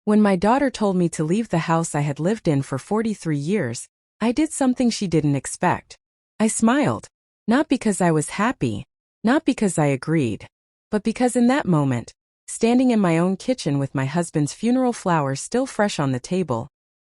When my daughter told me to leave the house I had lived in for 43 years, I did something she didn't expect. I smiled. Not because I was happy, not because I agreed, but because in that moment, standing in my own kitchen with my husband's funeral flowers still fresh on the table,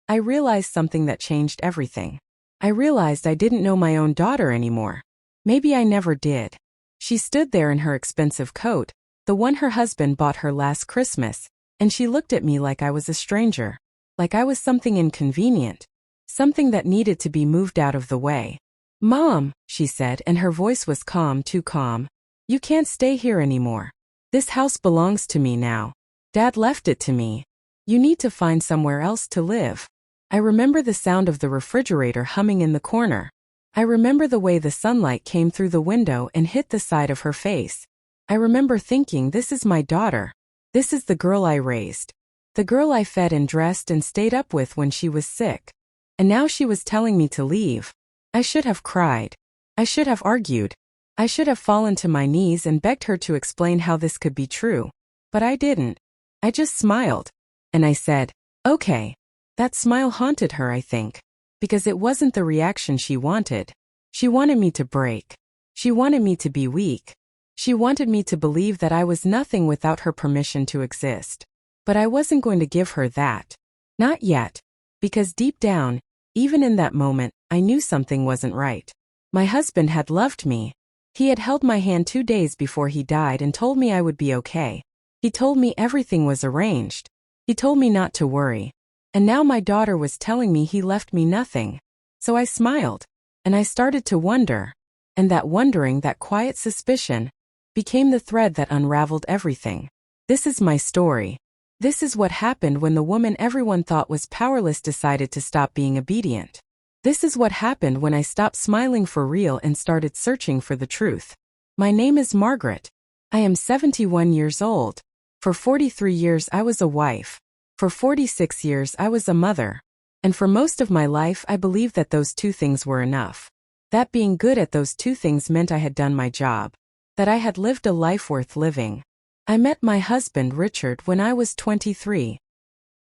I realized something that changed everything. I realized I didn't know my own daughter anymore. Maybe I never did. She stood there in her expensive coat, the one her husband bought her last Christmas, and she looked at me like I was a stranger, like I was something inconvenient, something that needed to be moved out of the way. "Mom," she said, and her voice was calm, too calm. "You can't stay here anymore. This house belongs to me now. Dad left it to me. You need to find somewhere else to live." I remember the sound of the refrigerator humming in the corner. I remember the way the sunlight came through the window and hit the side of her face. I remember thinking, this is my daughter. This is the girl I raised. The girl I fed and dressed and stayed up with when she was sick. And now she was telling me to leave. I should have cried. I should have argued. I should have fallen to my knees and begged her to explain how this could be true. But I didn't. I just smiled. And I said, okay. That smile haunted her, I think. Because it wasn't the reaction she wanted. She wanted me to break. She wanted me to be weak. She wanted me to believe that I was nothing without her permission to exist. But I wasn't going to give her that. Not yet. Because deep down, even in that moment, I knew something wasn't right. My husband had loved me. He had held my hand 2 days before he died and told me I would be okay. He told me everything was arranged. He told me not to worry. And now my daughter was telling me he left me nothing. So I smiled. And I started to wonder. And that wondering, that quiet suspicion, became the thread that unraveled everything. This is my story. This is what happened when the woman everyone thought was powerless decided to stop being obedient. This is what happened when I stopped smiling for real and started searching for the truth. My name is Margaret. I am 71 years old. For 43 years I was a wife. For 46 years I was a mother. And for most of my life I believed that those 2 things were enough. That being good at those 2 things meant I had done my job. That I had lived a life worth living. I met my husband Richard when I was 23.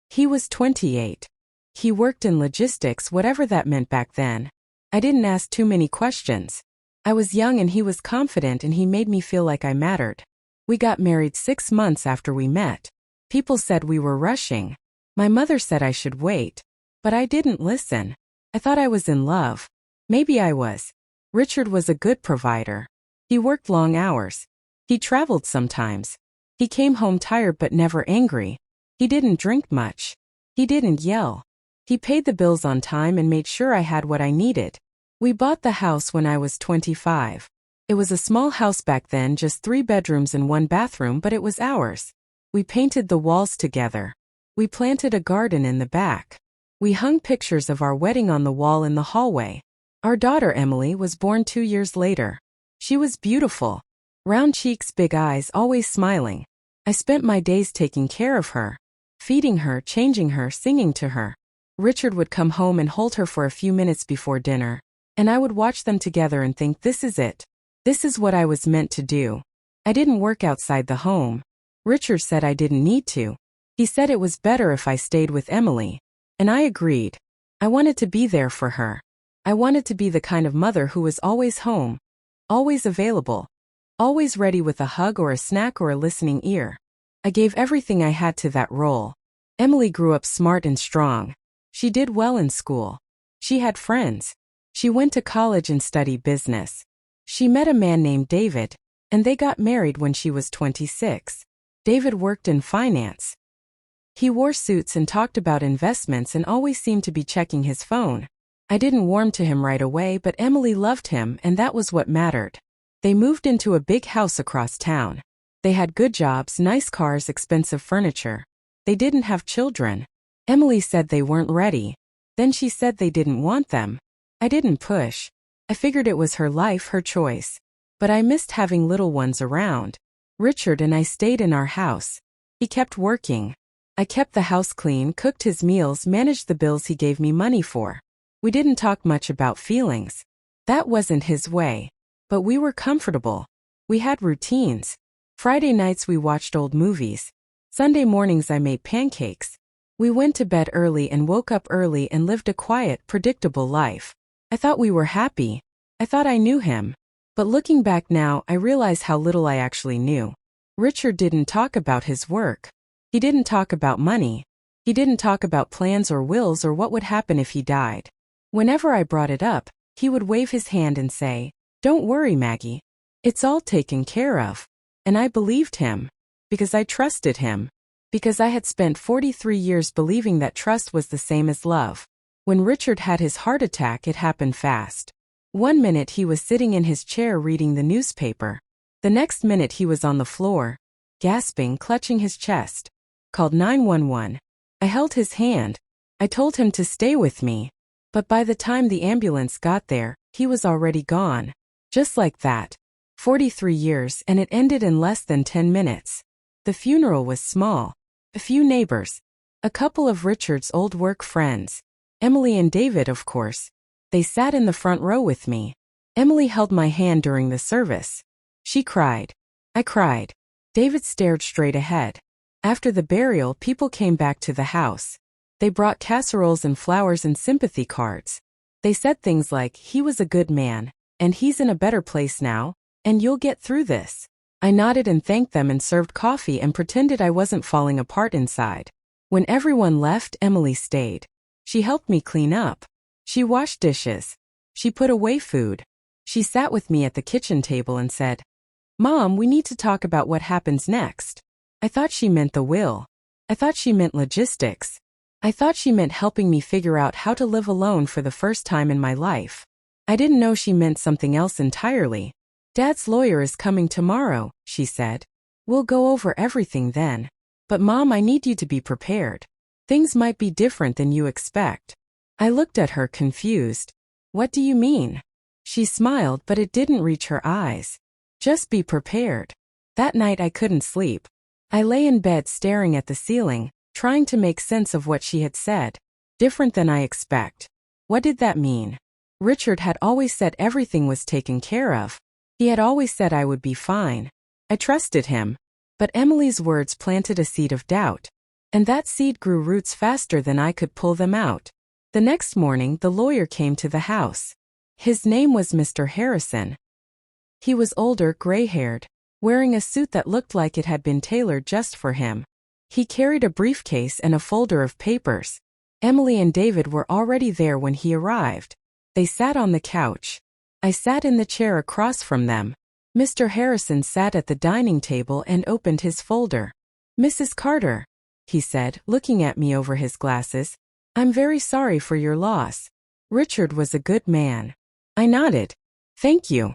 He was 28. He worked in logistics, whatever that meant back then. I didn't ask too many questions. I was young and he was confident and he made me feel like I mattered. We got married 6 months after we met. People said we were rushing. My mother said I should wait. But I didn't listen. I thought I was in love. Maybe I was. Richard was a good provider. He worked long hours. He traveled sometimes. He came home tired but never angry. He didn't drink much. He didn't yell. He paid the bills on time and made sure I had what I needed. We bought the house when I was 25. It was a small house back then, just 3 bedrooms and 1 bathroom, but it was ours. We painted the walls together. We planted a garden in the back. We hung pictures of our wedding on the wall in the hallway. Our daughter Emily was born 2 years later. She was beautiful. Round cheeks, big eyes, always smiling. I spent my days taking care of her. Feeding her, changing her, singing to her. Richard would come home and hold her for a few minutes before dinner, and I would watch them together and think, this is it. This is what I was meant to do. I didn't work outside the home. Richard said I didn't need to. He said it was better if I stayed with Emily. And I agreed. I wanted to be there for her. I wanted to be the kind of mother who was always home. Always available. Always ready with a hug or a snack or a listening ear. I gave everything I had to that role. Emily grew up smart and strong. She did well in school. She had friends. She went to college and studied business. She met a man named David, and they got married when she was 26. David worked in finance. He wore suits and talked about investments and always seemed to be checking his phone. I didn't warm to him right away, but Emily loved him, and that was what mattered. They moved into a big house across town. They had good jobs, nice cars, expensive furniture. They didn't have children. Emily said they weren't ready. Then she said they didn't want them. I didn't push. I figured it was her life, her choice. But I missed having little ones around. Richard and I stayed in our house. He kept working. I kept the house clean, cooked his meals, managed the bills he gave me money for. We didn't talk much about feelings. That wasn't his way. But we were comfortable. We had routines. Friday nights we watched old movies. Sunday mornings I made pancakes. We went to bed early and woke up early and lived a quiet, predictable life. I thought we were happy. I thought I knew him. But looking back now, I realize how little I actually knew. Richard didn't talk about his work. He didn't talk about money. He didn't talk about plans or wills or what would happen if he died. Whenever I brought it up, he would wave his hand and say, "Don't worry, Maggie. It's all taken care of." And I believed him. Because I trusted him. Because I had spent 43 years believing that trust was the same as love. When Richard had his heart attack, it happened fast. One minute he was sitting in his chair reading the newspaper. The next minute he was on the floor, gasping, clutching his chest. Called 911. I held his hand. I told him to stay with me. But by the time the ambulance got there, he was already gone. Just like that. 43 years, and it ended in less than 10 minutes. The funeral was small. A few neighbors. A couple of Richard's old work friends. Emily and David, of course. They sat in the front row with me. Emily held my hand during the service. She cried. I cried. David stared straight ahead. After the burial, people came back to the house. They brought casseroles and flowers and sympathy cards. They said things like, "He was a good man, and he's in a better place now, and you'll get through this." I nodded and thanked them and served coffee and pretended I wasn't falling apart inside. When everyone left, Emily stayed. She helped me clean up. She washed dishes. She put away food. She sat with me at the kitchen table and said, "Mom, we need to talk about what happens next." I thought she meant the will. I thought she meant logistics. I thought she meant helping me figure out how to live alone for the first time in my life. I didn't know she meant something else entirely. "Dad's lawyer is coming tomorrow," she said. "We'll go over everything then. But Mom, I need you to be prepared. Things might be different than you expect." I looked at her confused. "What do you mean?" She smiled, but it didn't reach her eyes. "Just be prepared." That night I couldn't sleep. I lay in bed staring at the ceiling, trying to make sense of what she had said. Different than I expect. What did that mean? Richard had always said everything was taken care of. He had always said I would be fine. I trusted him. But Emily's words planted a seed of doubt. And that seed grew roots faster than I could pull them out. The next morning, the lawyer came to the house. His name was Mr. Harrison. He was older, gray-haired, wearing a suit that looked like it had been tailored just for him. He carried a briefcase and a folder of papers. Emily and David were already there when he arrived. They sat on the couch. I sat in the chair across from them. Mr. Harrison sat at the dining table and opened his folder. "Mrs. Carter," he said, looking at me over his glasses, "I'm very sorry for your loss. Richard was a good man." I nodded. "Thank you."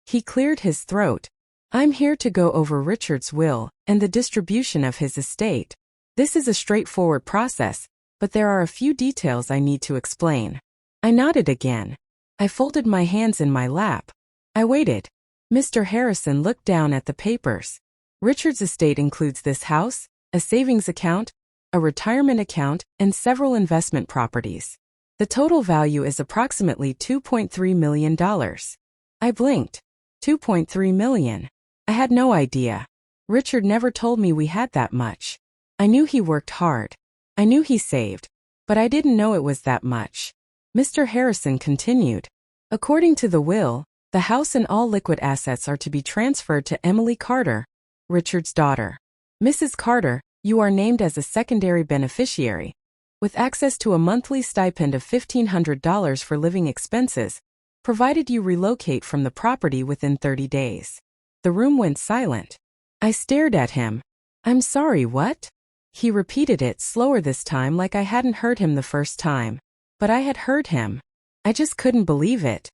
He cleared his throat. "I'm here to go over Richard's will and the distribution of his estate. This is a straightforward process, but there are a few details I need to explain." I nodded again. I folded my hands in my lap. I waited. Mr. Harrison looked down at the papers. "Richard's estate includes this house, a savings account, a retirement account, and several investment properties. The total value is approximately $2.3 million. I blinked. $2.3 million. I had no idea. Richard never told me we had that much. I knew he worked hard. I knew he saved. But I didn't know it was that much. Mr. Harrison continued. "According to the will, the house and all liquid assets are to be transferred to Emily Carter, Richard's daughter. Mrs. Carter, you are named as a secondary beneficiary, with access to a monthly stipend of $1,500 for living expenses, provided you relocate from the property within 30 days. The room went silent. I stared at him. "I'm sorry, what?" He repeated it slower this time, like I hadn't heard him the first time. But I had heard him. I just couldn't believe it.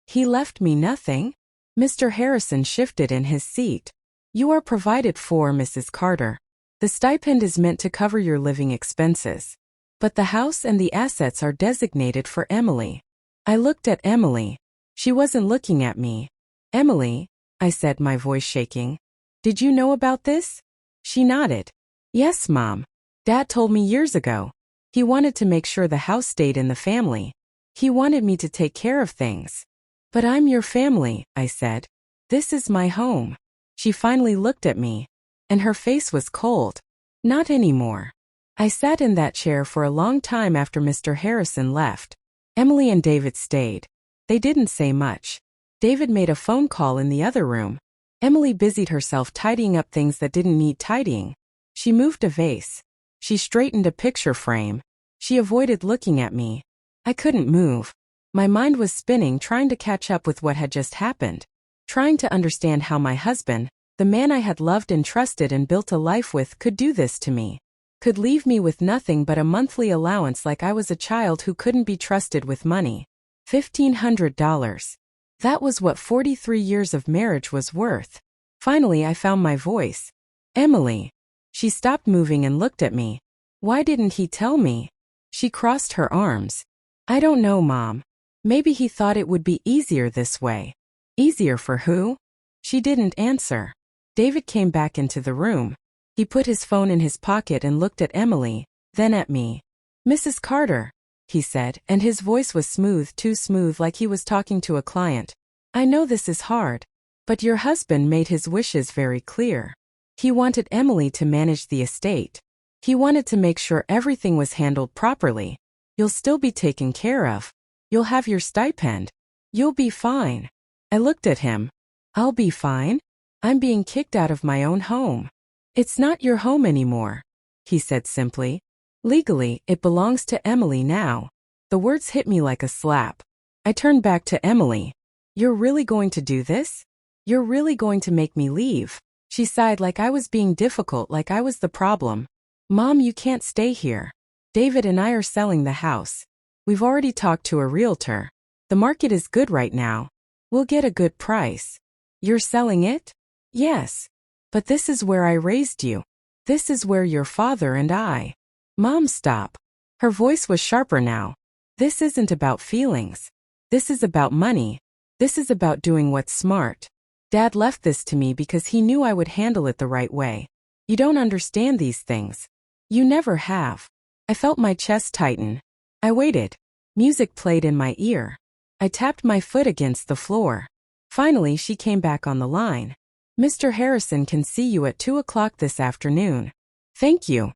"He left me nothing?" Mr. Harrison shifted in his seat. "You are provided for, Mrs. Carter. The stipend is meant to cover your living expenses. But the house and the assets are designated for Emily." I looked at Emily. She wasn't looking at me. "Emily," I said, my voice shaking, "did you know about this?" She nodded. "Yes, Mom. Dad told me years ago. He wanted to make sure the house stayed in the family. He wanted me to take care of things." "But I'm your family," I said. "This is my home." She finally looked at me. And her face was cold. "Not anymore." I sat in that chair for a long time after Mr. Harrison left. Emily and David stayed. They didn't say much. David made a phone call in the other room. Emily busied herself tidying up things that didn't need tidying. She moved a vase. She straightened a picture frame. She avoided looking at me. I couldn't move. My mind was spinning, trying to catch up with what had just happened. Trying to understand how my husband, the man I had loved and trusted and built a life with, could do this to me. Could leave me with nothing but a monthly allowance like I was a child who couldn't be trusted with money. $1,500. That was what 43 years of marriage was worth. Finally, I found my voice. Emily. She stopped moving and looked at me. Why didn't he tell me? She crossed her arms. I don't know, Mom. Maybe he thought it would be easier this way. Easier for who? She didn't answer. David came back into the room. He put his phone in his pocket and looked at Emily, then at me. Mrs. Carter, he said, and his voice was smooth, too smooth, like he was talking to a client. I know this is hard, but your husband made his wishes very clear. He wanted Emily to manage the estate. He wanted to make sure everything was handled properly. You'll still be taken care of. You'll have your stipend. You'll be fine. I looked at him. I'll be fine? I'm being kicked out of my own home. It's not your home anymore, he said simply. Legally, it belongs to Emily now. The words hit me like a slap. I turned back to Emily. You're really going to do this? You're really going to make me leave? She sighed like I was being difficult, like I was the problem. Mom, you can't stay here. David and I are selling the house. We've already talked to a realtor. The market is good right now. We'll get a good price. You're selling it? Yes. But this is where I raised you. This is where your father and I. Mom, stop. Her voice was sharper now. This isn't about feelings. This is about money. This is about doing what's smart. Dad left this to me because he knew I would handle it the right way. You don't understand these things. You never have. I felt my chest tighten. I waited. Music played in my ear. I tapped my foot against the floor. Finally, she came back on the line. Mr. Harrison can see you at 2 o'clock this afternoon. Thank you.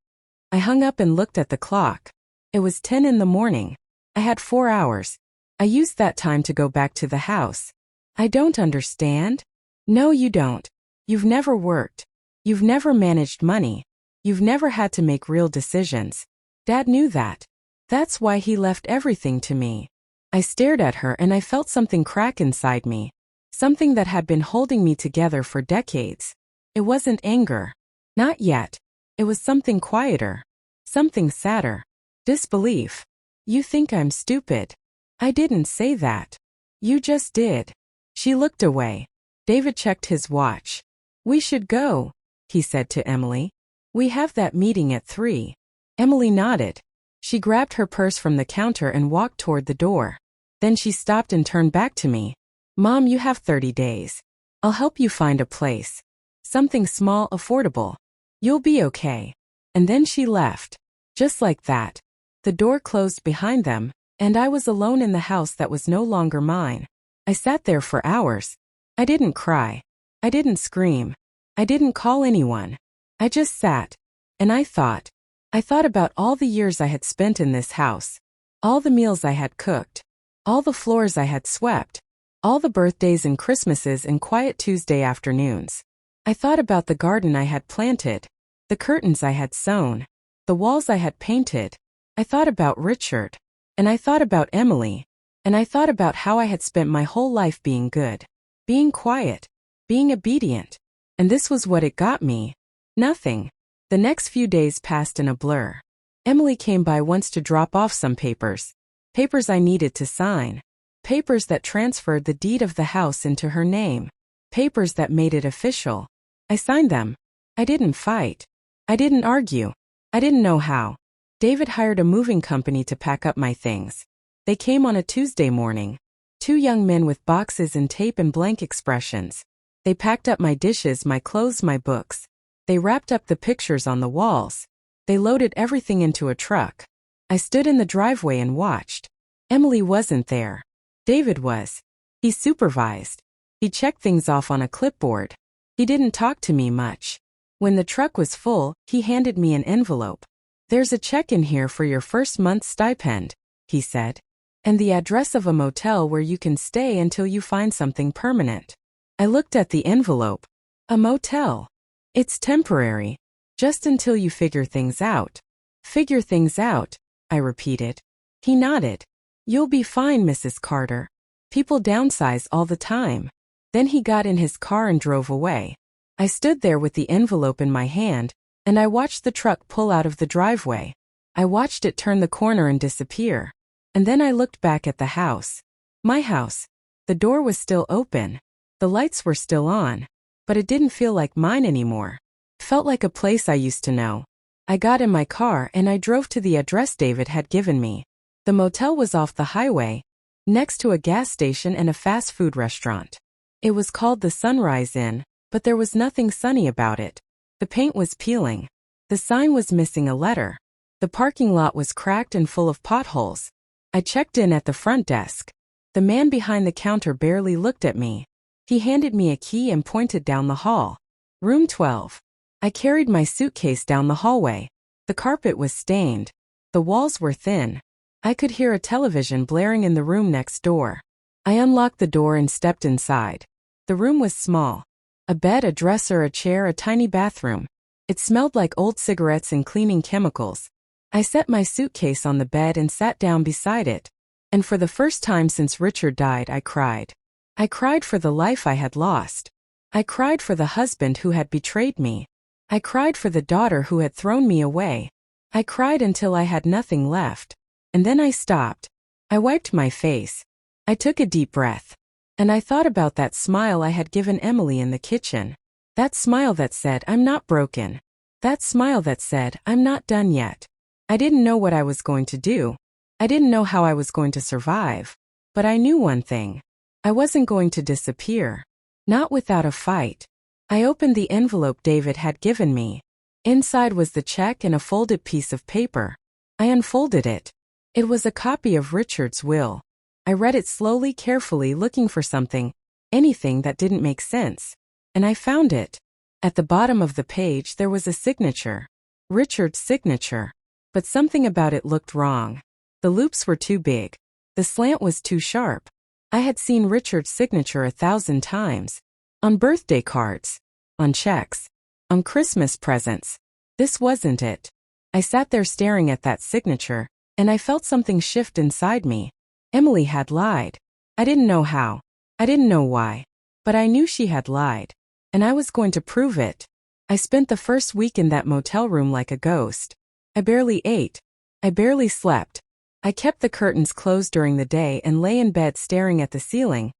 I hung up and looked at the clock. It was 10 in the morning. I had 4 hours. I used that time to go back to the house. I don't understand. No, you don't. You've never worked. You've never managed money. You've never had to make real decisions. Dad knew that. That's why he left everything to me. I stared at her and I felt something crack inside me. Something that had been holding me together for decades. It wasn't anger. Not yet. It was something quieter. Something sadder. Disbelief. You think I'm stupid. I didn't say that. You just did. She looked away. David checked his watch. We should go, he said to Emily. We have that meeting at 3. Emily nodded. She grabbed her purse from the counter and walked toward the door. Then she stopped and turned back to me. Mom, you have 30 days. I'll help you find a place. Something small, affordable. You'll be okay. And then she left. Just like that. The door closed behind them, and I was alone in the house that was no longer mine. I sat there for hours. I didn't cry. I didn't scream. I didn't call anyone. I just sat. And I thought. I thought about all the years I had spent in this house. All the meals I had cooked. All the floors I had swept. All the birthdays and Christmases and quiet Tuesday afternoons. I thought about the garden I had planted. The curtains I had sewn. The walls I had painted. I thought about Richard. And I thought about Emily. And I thought about how I had spent my whole life being good. Being quiet. Being obedient. And this was what it got me. Nothing. The next few days passed in a blur. Emily came by once to drop off some papers. Papers I needed to sign. Papers that transferred the deed of the house into her name. Papers that made it official. I signed them. I didn't fight. I didn't argue. I didn't know how. David hired a moving company to pack up my things. They came on a Tuesday morning. 2 young men with boxes and tape and blank expressions. They packed up my dishes, my clothes, my books. They wrapped up the pictures on the walls. They loaded everything into a truck. I stood in the driveway and watched. Emily wasn't there. David was. He supervised. He checked things off on a clipboard. He didn't talk to me much. When the truck was full, he handed me an envelope. "There's a check in here for your first month's stipend," he said, "and the address of a motel where you can stay until you find something permanent." I looked at the envelope. A motel. It's temporary. Just until you figure things out. Figure things out, I repeated. He nodded. "You'll be fine, Mrs. Carter. People downsize all the time." Then he got in his car and drove away. I stood there with the envelope in my hand, and I watched the truck pull out of the driveway. I watched it turn the corner and disappear. And then I looked back at the house. My house. The door was still open. The lights were still on. But it didn't feel like mine anymore. It felt like a place I used to know. I got in my car and I drove to the address David had given me. The motel was off the highway, next to a gas station and a fast food restaurant. It was called the Sunrise Inn, but there was nothing sunny about it. The paint was peeling. The sign was missing a letter. The parking lot was cracked and full of potholes. I checked in at the front desk. The man behind the counter barely looked at me. He handed me a key and pointed down the hall. Room 12. I carried my suitcase down the hallway. The carpet was stained. The walls were thin. I could hear a television blaring in the room next door. I unlocked the door and stepped inside. The room was small. A bed, a dresser, a chair, a tiny bathroom. It smelled like old cigarettes and cleaning chemicals. I set my suitcase on the bed and sat down beside it. And for the first time since Richard died, I cried. I cried for the life I had lost. I cried for the husband who had betrayed me. I cried for the daughter who had thrown me away. I cried until I had nothing left. And then I stopped. I wiped my face. I took a deep breath. And I thought about that smile I had given Emily in the kitchen. That smile that said, "I'm not broken." That smile that said, "I'm not done yet." I didn't know what I was going to do. I didn't know how I was going to survive. But I knew one thing. I wasn't going to disappear. Not without a fight. I opened the envelope David had given me. Inside was the check and a folded piece of paper. I unfolded it. It was a copy of Richard's will. I read it slowly, carefully, looking for something, anything that didn't make sense. And I found it. At the bottom of the page there was a signature. Richard's signature. But something about it looked wrong. The loops were too big. The slant was too sharp. I had seen Richard's signature 1,000 times. On birthday cards. On checks. On Christmas presents. This wasn't it. I sat there staring at that signature, and I felt something shift inside me. Emily had lied. I didn't know how. I didn't know why. But I knew she had lied. And I was going to prove it. I spent the first week in that motel room like a ghost. I barely ate. I barely slept. I kept the curtains closed during the day and lay in bed staring at the ceiling,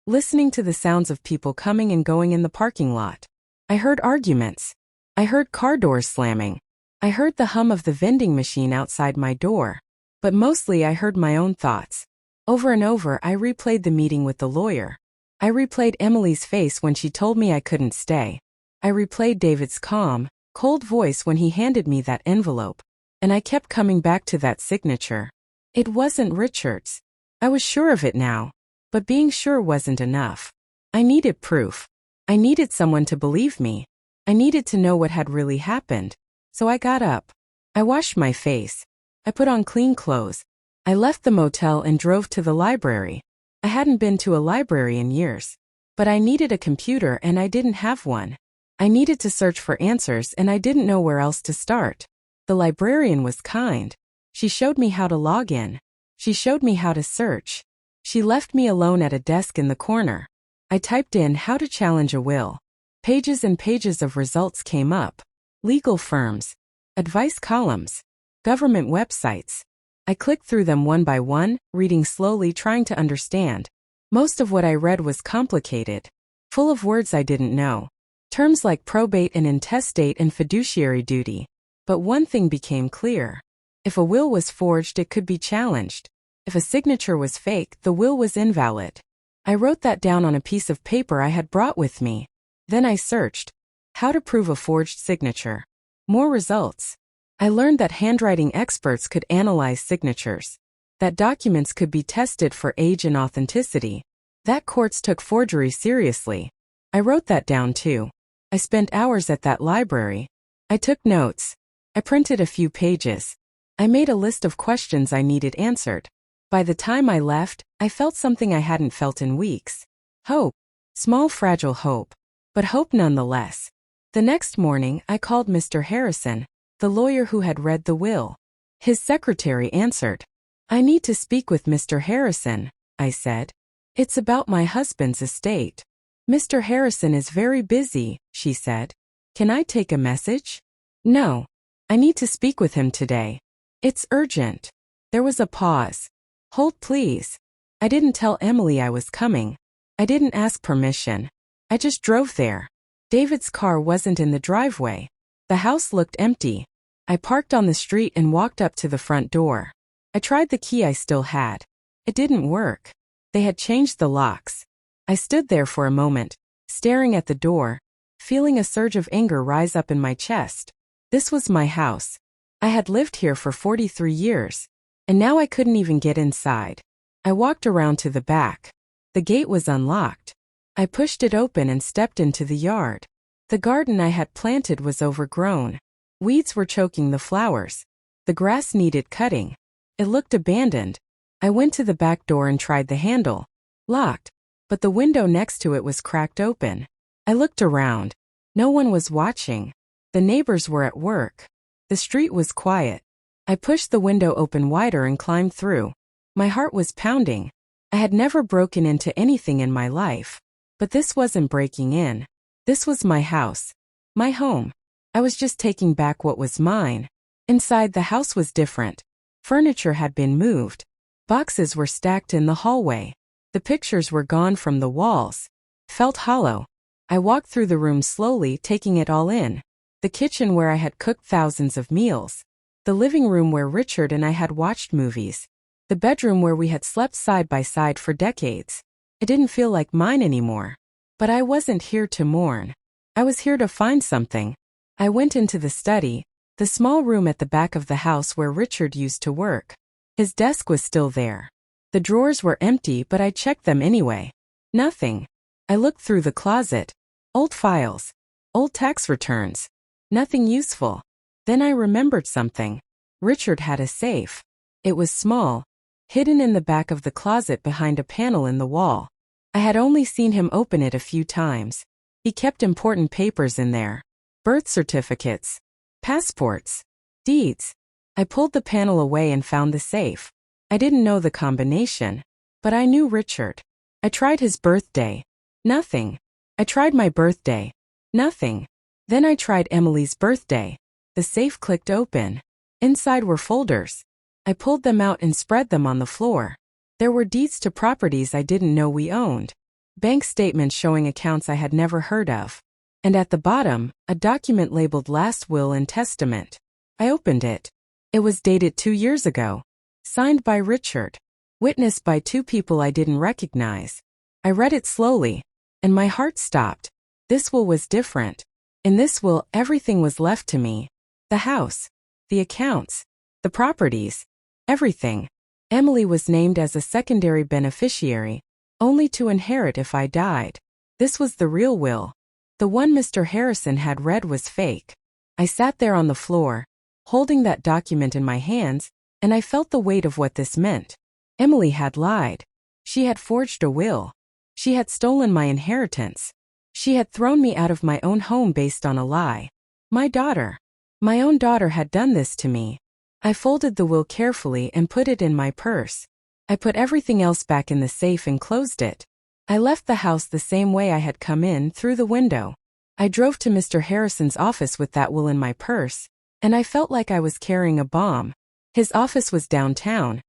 listening to the sounds of people coming and going in the parking lot. I heard arguments. I heard car doors slamming. I heard the hum of the vending machine outside my door. But mostly I heard my own thoughts. Over and over I replayed the meeting with the lawyer. I replayed Emily's face when she told me I couldn't stay. I replayed David's calm, cold voice when he handed me that envelope. And I kept coming back to that signature. It wasn't Richard's. I was sure of it now. But being sure wasn't enough. I needed proof. I needed someone to believe me. I needed to know what had really happened. So I got up. I washed my face. I put on clean clothes. I left the motel and drove to the library. I hadn't been to a library in years. But I needed a computer and I didn't have one. I needed to search for answers and I didn't know where else to start. The librarian was kind. She showed me how to log in. She showed me how to search. She left me alone at a desk in the corner. I typed in how to challenge a will. Pages and pages of results came up. Legal firms. Advice columns. Government websites. I clicked through them one by one, reading slowly, trying to understand. Most of what I read was complicated. Full of words I didn't know. Terms like probate and intestate and fiduciary duty. But one thing became clear. If a will was forged, it could be challenged. If a signature was fake, the will was invalid. I wrote that down on a piece of paper I had brought with me. Then I searched. How to prove a forged signature. More results. I learned that handwriting experts could analyze signatures. That documents could be tested for age and authenticity. That courts took forgery seriously. I wrote that down too. I spent hours at that library. I took notes. I printed a few pages. I made a list of questions I needed answered. By the time I left, I felt something I hadn't felt in weeks. Hope. Small fragile hope. But hope nonetheless. The next morning, I called Mr. Harrison, the lawyer who had read the will. His secretary answered. "I need to speak with Mr. Harrison," I said. "It's about my husband's estate." "Mr. Harrison is very busy," she said. "Can I take a message?" "No. I need to speak with him today. It's urgent." There was a pause. "Hold please." I didn't tell Emily I was coming. I didn't ask permission. I just drove there. David's car wasn't in the driveway. The house looked empty. I parked on the street and walked up to the front door. I tried the key I still had. It didn't work. They had changed the locks. I stood there for a moment, staring at the door, feeling a surge of anger rise up in my chest. This was my house. I had lived here for 43 years, and now I couldn't even get inside. I walked around to the back. The gate was unlocked. I pushed it open and stepped into the yard. The garden I had planted was overgrown. Weeds were choking the flowers. The grass needed cutting. It looked abandoned. I went to the back door and tried the handle. Locked, but the window next to it was cracked open. I looked around. No one was watching. The neighbors were at work. The street was quiet. I pushed the window open wider and climbed through. My heart was pounding. I had never broken into anything in my life. But this wasn't breaking in. This was my house. My home. I was just taking back what was mine. Inside, the house was different. Furniture had been moved. Boxes were stacked in the hallway. The pictures were gone from the walls. Felt hollow. I walked through the room slowly, taking it all in. The kitchen where I had cooked thousands of meals. The living room where Richard and I had watched movies. The bedroom where we had slept side by side for decades. It didn't feel like mine anymore. But I wasn't here to mourn. I was here to find something. I went into the study, the small room at the back of the house where Richard used to work. His desk was still there. The drawers were empty, but I checked them anyway. Nothing. I looked through the closet. Old files. Old tax returns. Nothing useful. Then I remembered something. Richard had a safe. It was small, hidden in the back of the closet behind a panel in the wall. I had only seen him open it a few times. He kept important papers in there. Birth certificates. Passports. Deeds. I pulled the panel away and found the safe. I didn't know the combination, but I knew Richard. I tried his birthday. Nothing. I tried my birthday. Nothing. Then I tried Emily's birthday. The safe clicked open. Inside were folders. I pulled them out and spread them on the floor. There were deeds to properties I didn't know we owned. Bank statements showing accounts I had never heard of. And at the bottom, a document labeled Last Will and Testament. I opened it. It was dated 2 years ago. Signed by Richard. Witnessed by 2 people I didn't recognize. I read it slowly, and my heart stopped. This will was different. In this will, everything was left to me. The house. The accounts. The properties. Everything. Emily was named as a secondary beneficiary, only to inherit if I died. This was the real will. The one Mr. Harrison had read was fake. I sat there on the floor, holding that document in my hands, and I felt the weight of what this meant. Emily had lied. She had forged a will. She had stolen my inheritance. She had thrown me out of my own home based on a lie. My own daughter had done this to me. I folded the will carefully and put it in my purse. I put everything else back in the safe and closed it. I left the house the same way I had come in, through the window. I drove to Mr. Harrison's office with that will in my purse, and I felt like I was carrying a bomb. His office was downtown,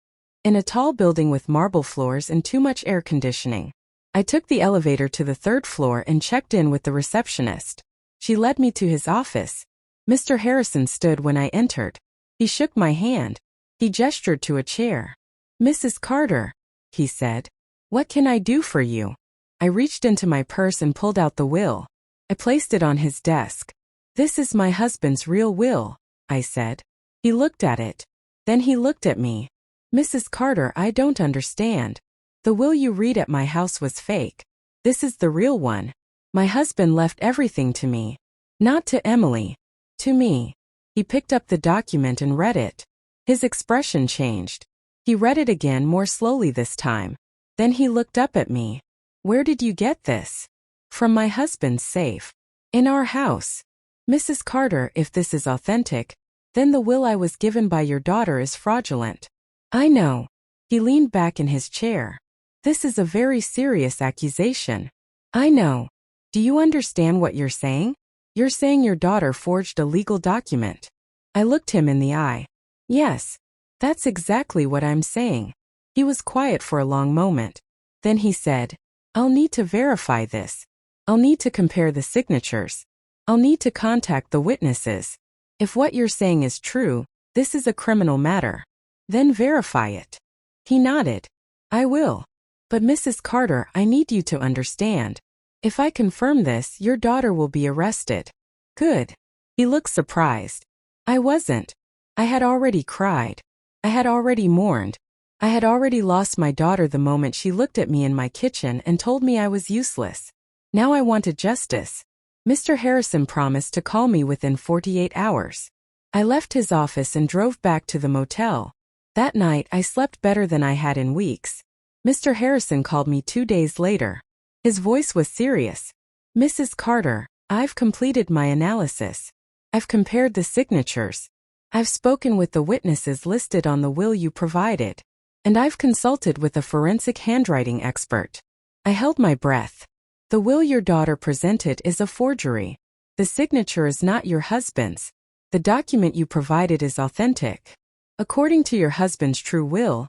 in a tall building with marble floors and too much air conditioning. I took the elevator to the 3rd floor and checked in with the receptionist. She led me to his office. Mr. Harrison stood when I entered. He shook my hand. He gestured to a chair. "Mrs. Carter," he said. "What can I do for you?" I reached into my purse and pulled out the will. I placed it on his desk. "This is my husband's real will," I said. He looked at it. Then he looked at me. "Mrs. Carter, I don't understand. The will you read at my house was fake. This is the real one. My husband left everything to me. Not to Emily. To me." He picked up the document and read it. His expression changed. He read it again more slowly this time. Then he looked up at me. "Where did you get this?" "From my husband's safe. In our house." "Mrs. Carter, if this is authentic, then the will I was given by your daughter is fraudulent." "I know." He leaned back in his chair. "This is a very serious accusation." "I know. Do you understand what you're saying? You're saying your daughter forged a legal document." I looked him in the eye. "Yes. That's exactly what I'm saying." He was quiet for a long moment. Then he said, "I'll need to verify this. I'll need to compare the signatures. I'll need to contact the witnesses. If what you're saying is true, this is a criminal matter. Then verify it." He nodded. "I will. But Mrs. Carter, I need you to understand. If I confirm this, your daughter will be arrested." "Good." He looked surprised. I wasn't. I had already cried. I had already mourned. I had already lost my daughter the moment she looked at me in my kitchen and told me I was useless. Now I wanted justice. Mr. Harrison promised to call me within 48 hours. I left his office and drove back to the motel. That night I slept better than I had in weeks. Mr. Harrison called me 2 days later. His voice was serious. "Mrs. Carter, I've completed my analysis. I've compared the signatures. I've spoken with the witnesses listed on the will you provided. And I've consulted with a forensic handwriting expert." I held my breath. "The will your daughter presented is a forgery. The signature is not your husband's. The document you provided is authentic. According to your husband's true will,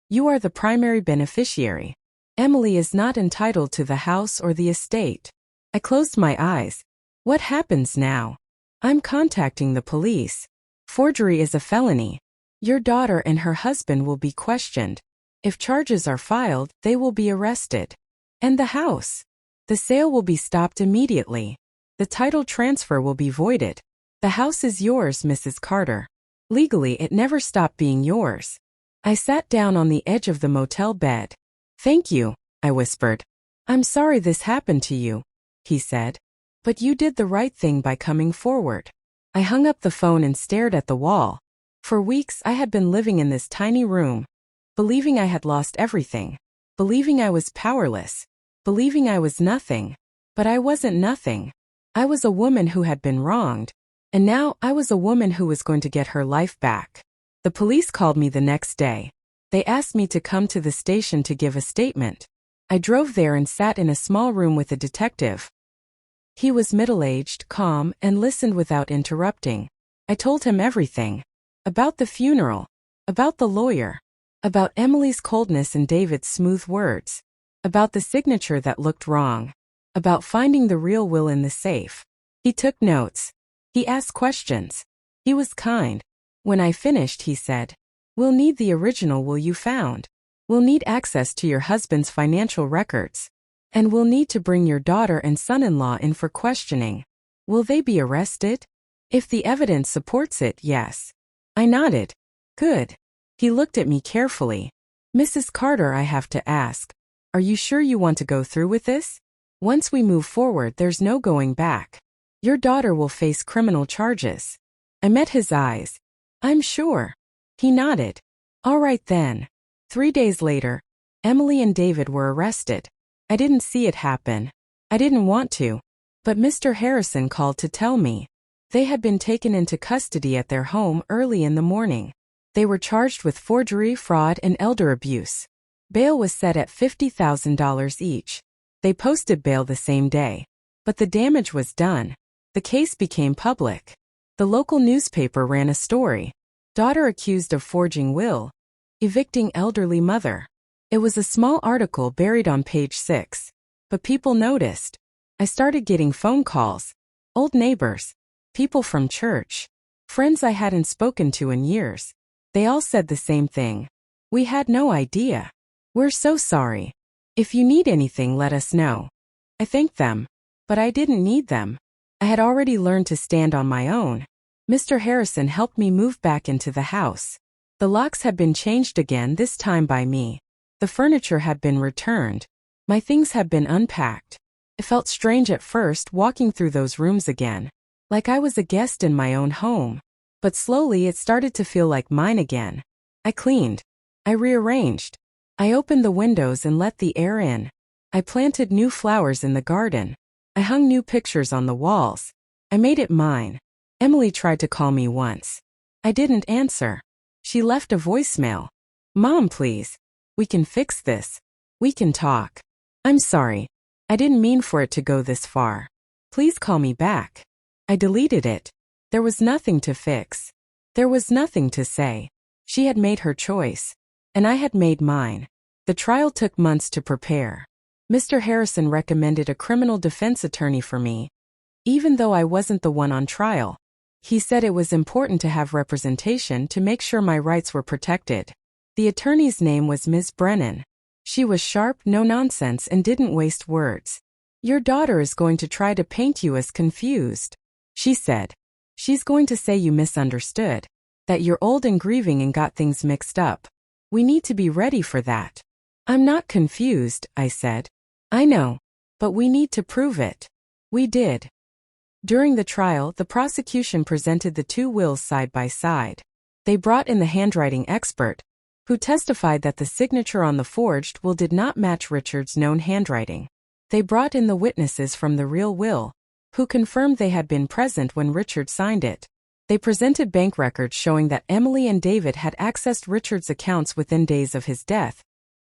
you are the primary beneficiary. Emily is not entitled to the house or the estate." I closed my eyes. What happens now? I'm contacting the police. Forgery is a felony. Your daughter and her husband will be questioned. If charges are filed, they will be arrested. And the house? The sale will be stopped immediately. The title transfer will be voided. The house is yours, Mrs. Carter. Legally, it never stopped being yours. I sat down on the edge of the motel bed. "Thank you," I whispered. "I'm sorry this happened to you," he said. "But you did the right thing by coming forward." I hung up the phone and stared at the wall. For weeks I had been living in this tiny room, believing I had lost everything, believing I was powerless, believing I was nothing. But I wasn't nothing. I was a woman who had been wronged, and now I was a woman who was going to get her life back. The police called me the next day. They asked me to come to the station to give a statement. I drove there and sat in a small room with a detective. He was middle-aged, calm, and listened without interrupting. I told him everything. About the funeral. About the lawyer. About Emily's coldness and David's smooth words. About the signature that looked wrong. About finding the real will in the safe. He took notes. He asked questions. He was kind. When I finished, he said, "We'll need the original will you found. We'll need access to your husband's financial records. And we'll need to bring your daughter and son-in-law in for questioning. Will they be arrested? If the evidence supports it, yes." I nodded. "Good." He looked at me carefully. "Mrs. Carter, I have to ask, are you sure you want to go through with this? Once we move forward, there's no going back. Your daughter will face criminal charges." I met his eyes. "I'm sure." He nodded. "All right then." 3 days later, Emily and David were arrested. I didn't see it happen. I didn't want to. But Mr. Harrison called to tell me. They had been taken into custody at their home early in the morning. They were charged with forgery, fraud, and elder abuse. Bail was set at $50,000 each. They posted bail the same day. But the damage was done. The case became public. The local newspaper ran a story. Daughter accused of forging will. Evicting elderly mother. It was a small article buried on page 6. But people noticed. I started getting phone calls. Old neighbors. People from church. Friends I hadn't spoken to in years. They all said the same thing. "We had no idea. We're so sorry. If you need anything, let us know." I thanked them. But I didn't need them. I had already learned to stand on my own. Mr. Harrison helped me move back into the house. The locks had been changed again, this time by me. The furniture had been returned. My things had been unpacked. It felt strange at first walking through those rooms again, like I was a guest in my own home. But slowly it started to feel like mine again. I cleaned. I rearranged. I opened the windows and let the air in. I planted new flowers in the garden. I hung new pictures on the walls. I made it mine. Emily tried to call me once. I didn't answer. She left a voicemail. Mom, please. We can fix this. We can talk. I'm sorry. I didn't mean for it to go this far. Please call me back. I deleted it. There was nothing to fix. There was nothing to say. She had made her choice. And I had made mine. The trial took months to prepare. Mr. Harrison recommended a criminal defense attorney for me, even though I wasn't the one on trial. He said it was important to have representation to make sure my rights were protected. The attorney's name was Ms. Brennan. She was sharp, no nonsense, and didn't waste words. Your daughter is going to try to paint you as confused, she said. She's going to say you misunderstood, that you're old and grieving and got things mixed up. We need to be ready for that. I'm not confused, I said. I know, but we need to prove it. We did. During the trial, the prosecution presented the two wills side by side. They brought in the handwriting expert, who testified that the signature on the forged will did not match Richard's known handwriting. They brought in the witnesses from the real will, who confirmed they had been present when Richard signed it. They presented bank records showing that Emily and David had accessed Richard's accounts within days of his death,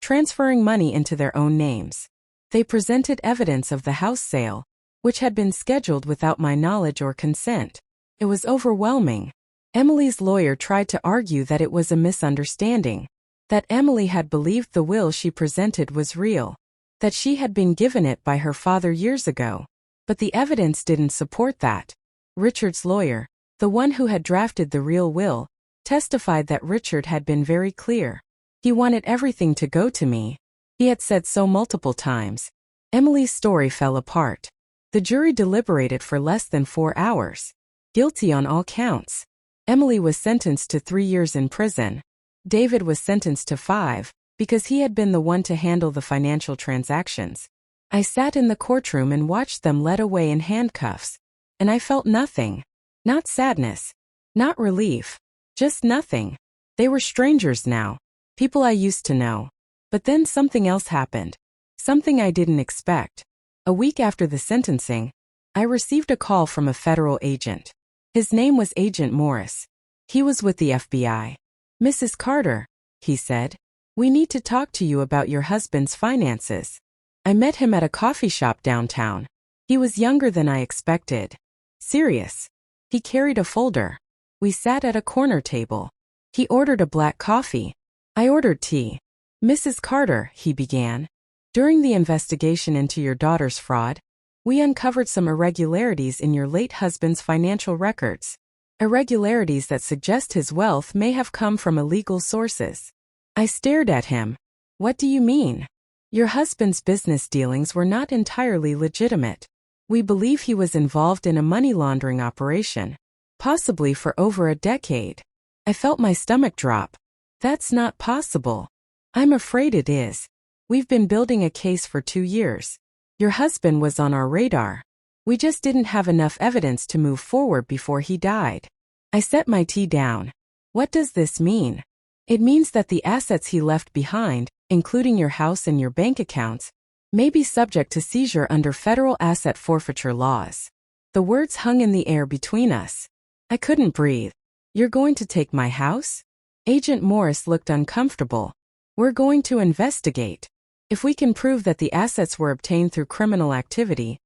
transferring money into their own names. They presented evidence of the house sale, which had been scheduled without my knowledge or consent. It was overwhelming. Emily's lawyer tried to argue that it was a misunderstanding, that Emily had believed the will she presented was real, that she had been given it by her father years ago. But the evidence didn't support that. Richard's lawyer, the one who had drafted the real will, testified that Richard had been very clear. He wanted everything to go to me. He had said so multiple times. Emily's story fell apart. The jury deliberated for less than 4 hours. Guilty on all counts. Emily was sentenced to 3 years in prison. David was sentenced to 5, because he had been the one to handle the financial transactions. I sat in the courtroom and watched them led away in handcuffs. And I felt nothing. Not sadness. Not relief. Just nothing. They were strangers now. People I used to know. But then something else happened. Something I didn't expect. A week after the sentencing, I received a call from a federal agent. His name was Agent Morris. He was with the FBI. Mrs. Carter, he said, we need to talk to you about your husband's finances. I met him at a coffee shop downtown. He was younger than I expected. Serious. He carried a folder. We sat at a corner table. He ordered a black coffee. I ordered tea. Mrs. Carter, he began. During the investigation into your daughter's fraud, we uncovered some irregularities in your late husband's financial records. Irregularities that suggest his wealth may have come from illegal sources. I stared at him. What do you mean? Your husband's business dealings were not entirely legitimate. We believe he was involved in a money laundering operation, possibly for over a decade. I felt my stomach drop. That's not possible. I'm afraid it is. We've been building a case for 2 years. Your husband was on our radar. We just didn't have enough evidence to move forward before he died. I set my tea down. What does this mean? It means that the assets he left behind, including your house and your bank accounts, may be subject to seizure under federal asset forfeiture laws. The words hung in the air between us. I couldn't breathe. You're going to take my house? Agent Morris looked uncomfortable. We're going to investigate. If we can prove that the assets were obtained through criminal activity,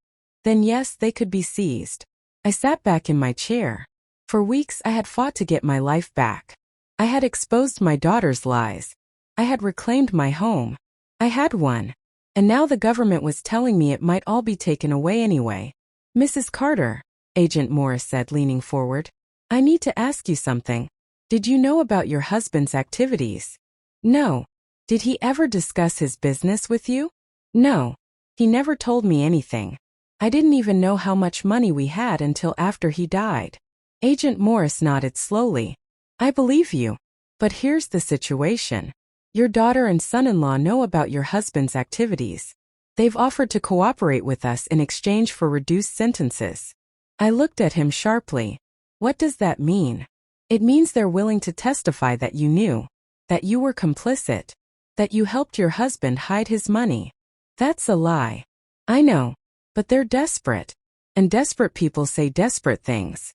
then yes, they could be seized. I sat back in my chair. For weeks I had fought to get my life back. I had exposed my daughter's lies. I had reclaimed my home. I had one. And now the government was telling me it might all be taken away anyway. Mrs. Carter, Agent Morris said, leaning forward, I need to ask you something. Did you know about your husband's activities? No. Did he ever discuss his business with you? No. He never told me anything. I didn't even know how much money we had until after he died. Agent Morris nodded slowly. I believe you. But here's the situation. Your daughter and son-in-law know about your husband's activities. They've offered to cooperate with us in exchange for reduced sentences. I looked at him sharply. What does that mean? It means they're willing to testify that you knew, that you were complicit, that you helped your husband hide his money. That's a lie. I know. But they're desperate. And desperate people say desperate things.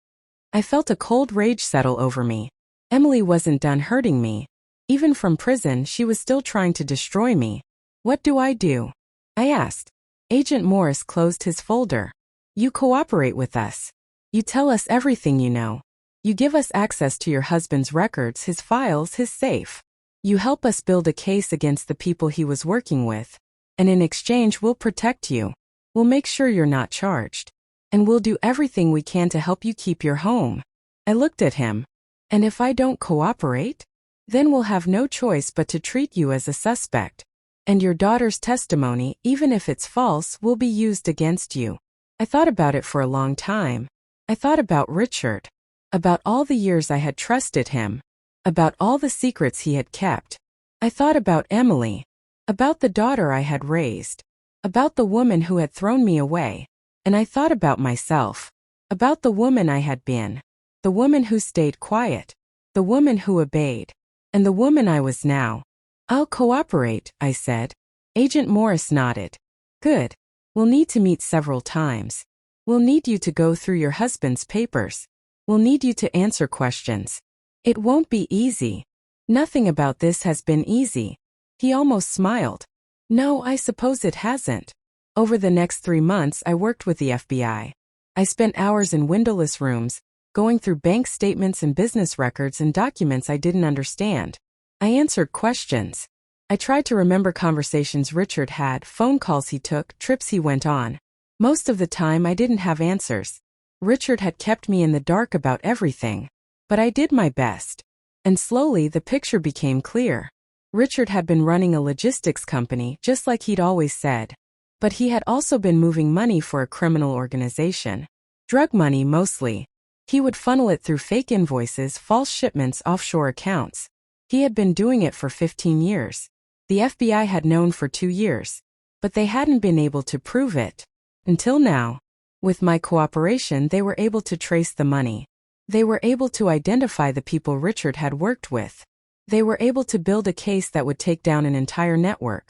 I felt a cold rage settle over me. Emily wasn't done hurting me. Even from prison, she was still trying to destroy me. What do? I asked. Agent Morris closed his folder. You cooperate with us. You tell us everything you know. You give us access to your husband's records, his files, his safe. You help us build a case against the people he was working with. And in exchange, we'll protect you. We'll make sure you're not charged. And we'll do everything we can to help you keep your home. I looked at him. And if I don't cooperate? Then we'll have no choice but to treat you as a suspect. And your daughter's testimony, even if it's false, will be used against you. I thought about it for a long time. I thought about Richard. About all the years I had trusted him. About all the secrets he had kept. I thought about Emily. About the daughter I had raised. About the woman who had thrown me away. And I thought about myself. About the woman I had been. The woman who stayed quiet. The woman who obeyed. And the woman I was now. I'll cooperate, I said. Agent Morris nodded. Good. We'll need to meet several times. We'll need you to go through your husband's papers. We'll need you to answer questions. It won't be easy. Nothing about this has been easy. He almost smiled. No, I suppose it hasn't. Over the next 3 months, I worked with the FBI. I spent hours in windowless rooms, going through bank statements and business records and documents I didn't understand. I answered questions. I tried to remember conversations Richard had, phone calls he took, trips he went on. Most of the time I didn't have answers. Richard had kept me in the dark about everything. But I did my best. And slowly the picture became clear. Richard had been running a logistics company, just like he'd always said. But he had also been moving money for a criminal organization. Drug money mostly. He would funnel it through fake invoices, false shipments, offshore accounts. He had been doing it for 15 years. The FBI had known for 2 years. But they hadn't been able to prove it. Until now. With my cooperation, they were able to trace the money. They were able to identify the people Richard had worked with. They were able to build a case that would take down an entire network.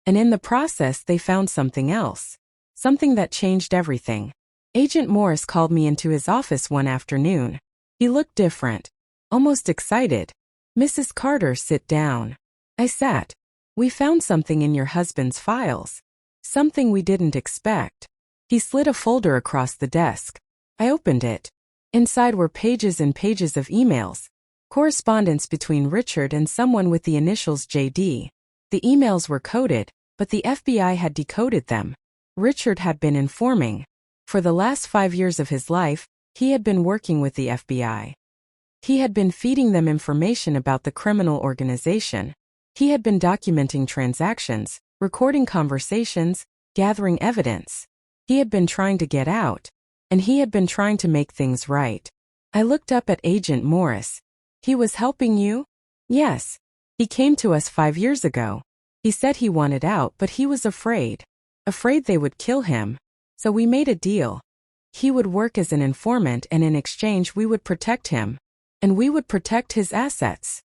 And in the process, they found something else. Something that changed everything. Agent Morris called me into his office one afternoon. He looked different. Almost excited. Mrs. Carter, sit down. I sat. We found something in your husband's files. Something we didn't expect. He slid a folder across the desk. I opened it. Inside were pages and pages of emails. Correspondence between Richard and someone with the initials JD. The emails were coded, but the FBI had decoded them. Richard had been informing. For the last 5 years of his life, he had been working with the FBI. He had been feeding them information about the criminal organization. He had been documenting transactions, recording conversations, gathering evidence. He had been trying to get out, and he had been trying to make things right. I looked up at Agent Morris. He was helping you? Yes. He came to us 5 years ago. He said he wanted out, but he was afraid. Afraid they would kill him. So we made a deal. He would work as an informant, and in exchange we would protect him. And we would protect his assets.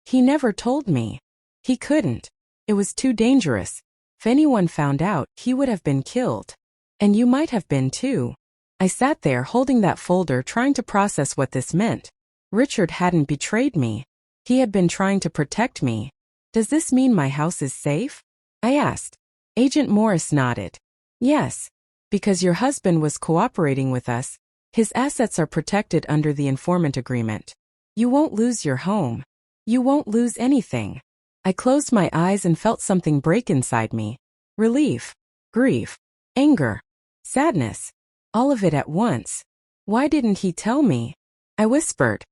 He never told me. He couldn't. It was too dangerous. If anyone found out, he would have been killed. And you might have been too. I sat there holding that folder, trying to process what this meant. Richard hadn't betrayed me. He had been trying to protect me. Does this mean my house is safe? I asked. Agent Morris nodded. Yes. Because your husband was cooperating with us, his assets are protected under the informant agreement. You won't lose your home. You won't lose anything. I closed my eyes and felt something break inside me. Relief, grief, anger, sadness. All of it at once. Why didn't he tell me? I whispered.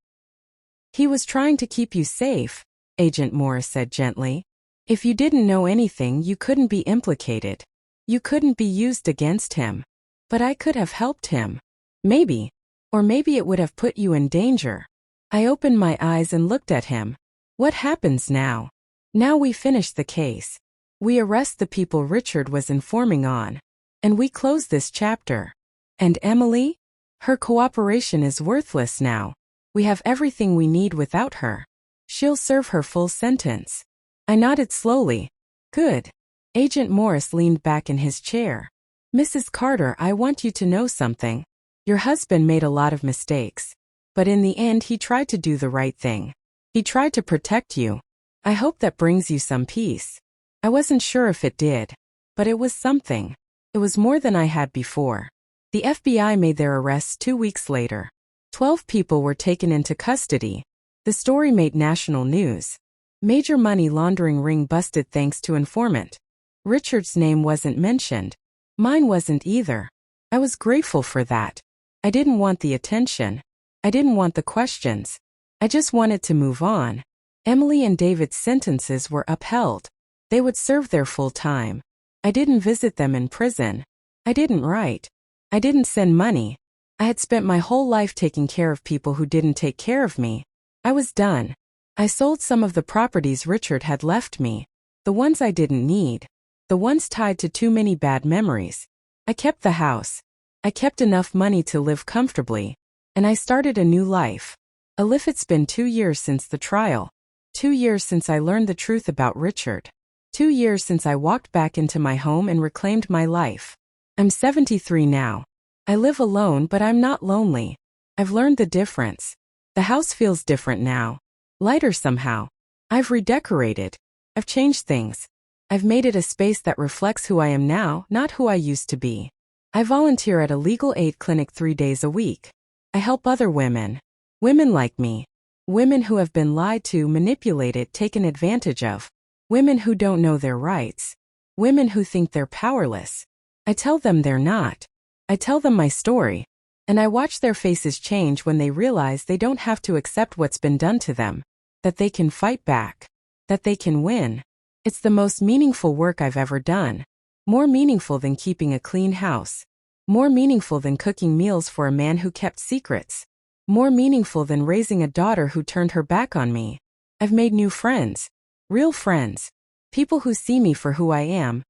He was trying to keep you safe, Agent Morris said gently. If you didn't know anything, you couldn't be implicated. You couldn't be used against him. But I could have helped him. Maybe. Or maybe it would have put you in danger. I opened my eyes and looked at him. What happens now? Now we finish the case. We arrest the people Richard was informing on. And we close this chapter. And Emily? Her cooperation is worthless now. We have everything we need without her. She'll serve her full sentence. I nodded slowly. Good. Agent Morris leaned back in his chair. Mrs. Carter, I want you to know something. Your husband made a lot of mistakes. But in the end he tried to do the right thing. He tried to protect you. I hope that brings you some peace. I wasn't sure if it did. But it was something. It was more than I had before. The FBI made their arrests 2 weeks later. 12 people were taken into custody. The story made national news. Major money laundering ring busted thanks to informant. Richard's name wasn't mentioned. Mine wasn't either. I was grateful for that. I didn't want the attention. I didn't want the questions. I just wanted to move on. Emily and David's sentences were upheld. They would serve their full time. I didn't visit them in prison. I didn't write. I didn't send money. I had spent my whole life taking care of people who didn't take care of me. I was done. I sold some of the properties Richard had left me. The ones I didn't need. The ones tied to too many bad memories. I kept the house. I kept enough money to live comfortably. And I started a new life. It's been 2 years since the trial. 2 years since I learned the truth about Richard. 2 years since I walked back into my home and reclaimed my life. I'm 73 now. I live alone, but I'm not lonely. I've learned the difference. The house feels different now. Lighter somehow. I've redecorated. I've changed things. I've made it a space that reflects who I am now, not who I used to be. I volunteer at a legal aid clinic 3 days a week. I help other women. Women like me. Women who have been lied to, manipulated, taken advantage of. Women who don't know their rights. Women who think they're powerless. I tell them they're not. I tell them my story. And I watch their faces change when they realize they don't have to accept what's been done to them. That they can fight back. That they can win. It's the most meaningful work I've ever done. More meaningful than keeping a clean house. More meaningful than cooking meals for a man who kept secrets. More meaningful than raising a daughter who turned her back on me. I've made new friends. Real friends. People who see me for who I am.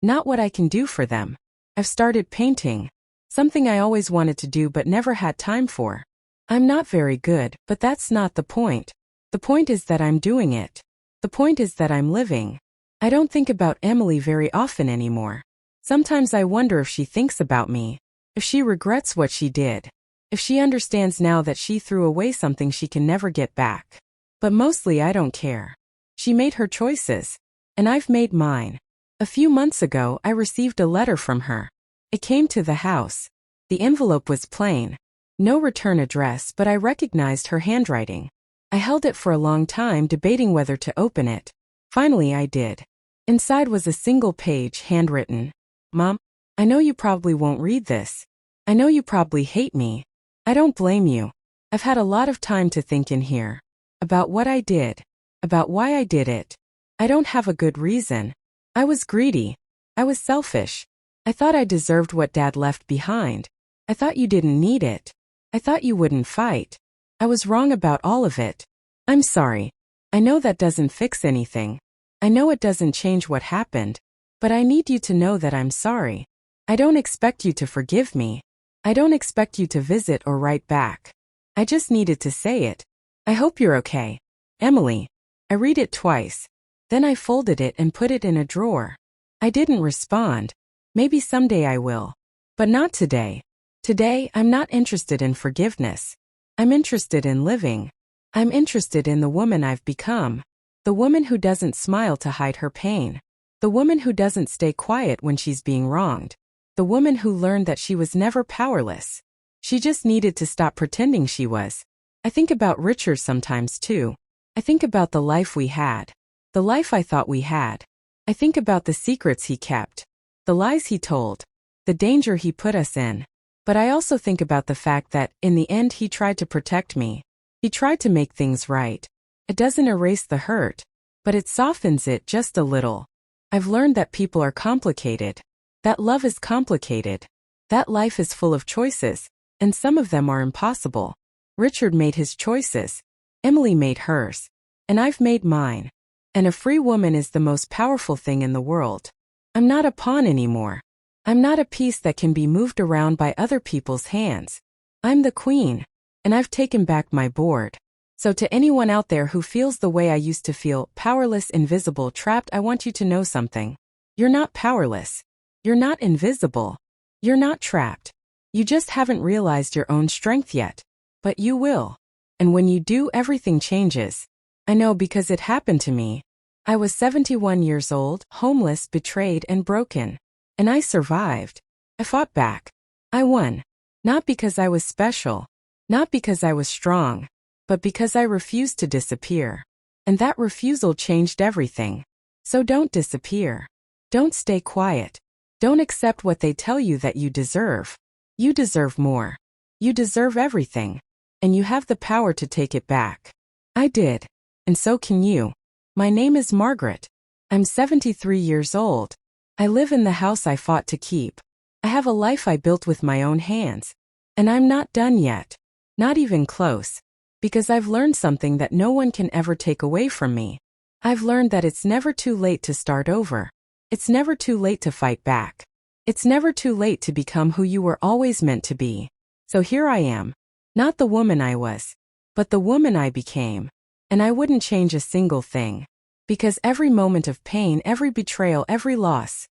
Not what I can do for them. I've started painting. Something I always wanted to do but never had time for. I'm not very good, but that's not the point. The point is that I'm doing it. The point is that I'm living. I don't think about Emily very often anymore. Sometimes I wonder if she thinks about me. If she regrets what she did. If she understands now that she threw away something she can never get back. But mostly I don't care. She made her choices. And I've made mine. A few months ago I received a letter from her. It came to the house. The envelope was plain. No return address, but I recognized her handwriting. I held it for a long time, debating whether to open it. Finally I did. Inside was a single page, handwritten. Mom, I know you probably won't read this. I know you probably hate me. I don't blame you. I've had a lot of time to think in here. About what I did. About why I did it. I don't have a good reason. I was greedy. I was selfish. I thought I deserved what Dad left behind. I thought you didn't need it. I thought you wouldn't fight. I was wrong about all of it. I'm sorry. I know that doesn't fix anything. I know it doesn't change what happened. But I need you to know that I'm sorry. I don't expect you to forgive me. I don't expect you to visit or write back. I just needed to say it. I hope you're okay. Emily. I read it twice. Then I folded it and put it in a drawer. I didn't respond. Maybe someday I will. But not today. Today, I'm not interested in forgiveness. I'm interested in living. I'm interested in the woman I've become. The woman who doesn't smile to hide her pain. The woman who doesn't stay quiet when she's being wronged. The woman who learned that she was never powerless. She just needed to stop pretending she was. I think about Richard sometimes too. I think about the life we had. The life I thought we had. I think about the secrets he kept. The lies he told. The danger he put us in. But I also think about the fact that, in the end, he tried to protect me. He tried to make things right. It doesn't erase the hurt. But it softens it just a little. I've learned that people are complicated. That love is complicated. That life is full of choices. And some of them are impossible. Richard made his choices. Emily made hers. And I've made mine. And a free woman is the most powerful thing in the world. I'm not a pawn anymore. I'm not a piece that can be moved around by other people's hands. I'm the queen. And I've taken back my board. So to anyone out there who feels the way I used to feel, powerless, invisible, trapped, I want you to know something. You're not powerless. You're not invisible. You're not trapped. You just haven't realized your own strength yet. But you will. And when you do, everything changes. I know because it happened to me. I was 71 years old, homeless, betrayed, and broken. And I survived. I fought back. I won. Not because I was special. Not because I was strong. But because I refused to disappear. And that refusal changed everything. So don't disappear. Don't stay quiet. Don't accept what they tell you that you deserve. You deserve more. You deserve everything. And you have the power to take it back. I did. And so can you. My name is Margaret. I'm 73 years old. I live in the house I fought to keep. I have a life I built with my own hands. And I'm not done yet. Not even close. Because I've learned something that no one can ever take away from me. I've learned that it's never too late to start over. It's never too late to fight back. It's never too late to become who you were always meant to be. So here I am. Not the woman I was, but the woman I became. And I wouldn't change a single thing. Because every moment of pain, every betrayal, every loss,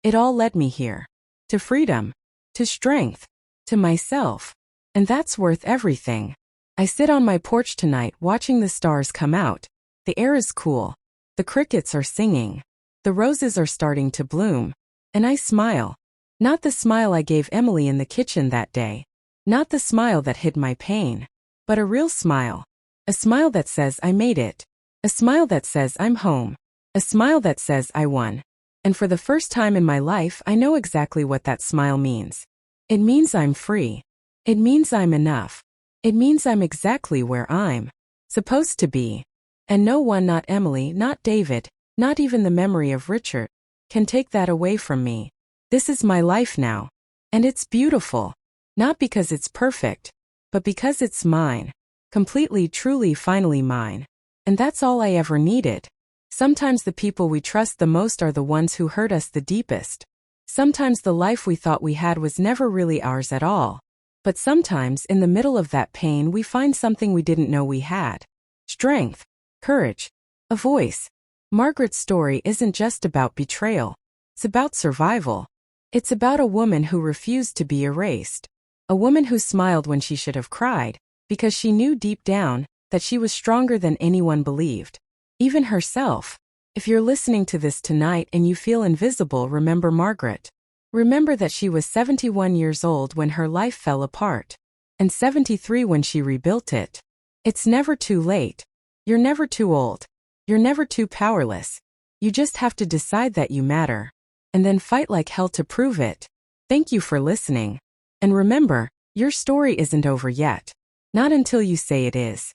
it all led me here. To freedom. To strength. To myself. And that's worth everything. I sit on my porch tonight watching the stars come out. The air is cool. The crickets are singing. The roses are starting to bloom. And I smile. Not the smile I gave Emily in the kitchen that day. Not the smile that hid my pain. But a real smile. A smile that says I made it. A smile that says I'm home. A smile that says I won. And for the first time in my life, I know exactly what that smile means. It means I'm free. It means I'm enough. It means I'm exactly where I'm supposed to be. And no one, not Emily, not David, not even the memory of Richard, can take that away from me. This is my life now. And it's beautiful. Not because it's perfect, but because it's mine. Completely, truly, finally mine. And that's all I ever needed. Sometimes the people we trust the most are the ones who hurt us the deepest. Sometimes the life we thought we had was never really ours at all. But sometimes in the middle of that pain we find something we didn't know we had. Strength. Courage. A voice. Margaret's story isn't just about betrayal. It's about survival. It's about a woman who refused to be erased. A woman who smiled when she should have cried, because she knew deep down that she was stronger than anyone believed. Even herself. If you're listening to this tonight and you feel invisible, remember Margaret. Remember that she was 71 years old when her life fell apart. And 73 when she rebuilt it. It's never too late. You're never too old. You're never too powerless. You just have to decide that you matter. And then fight like hell to prove it. Thank you for listening. And remember, your story isn't over yet. Not until you say it is.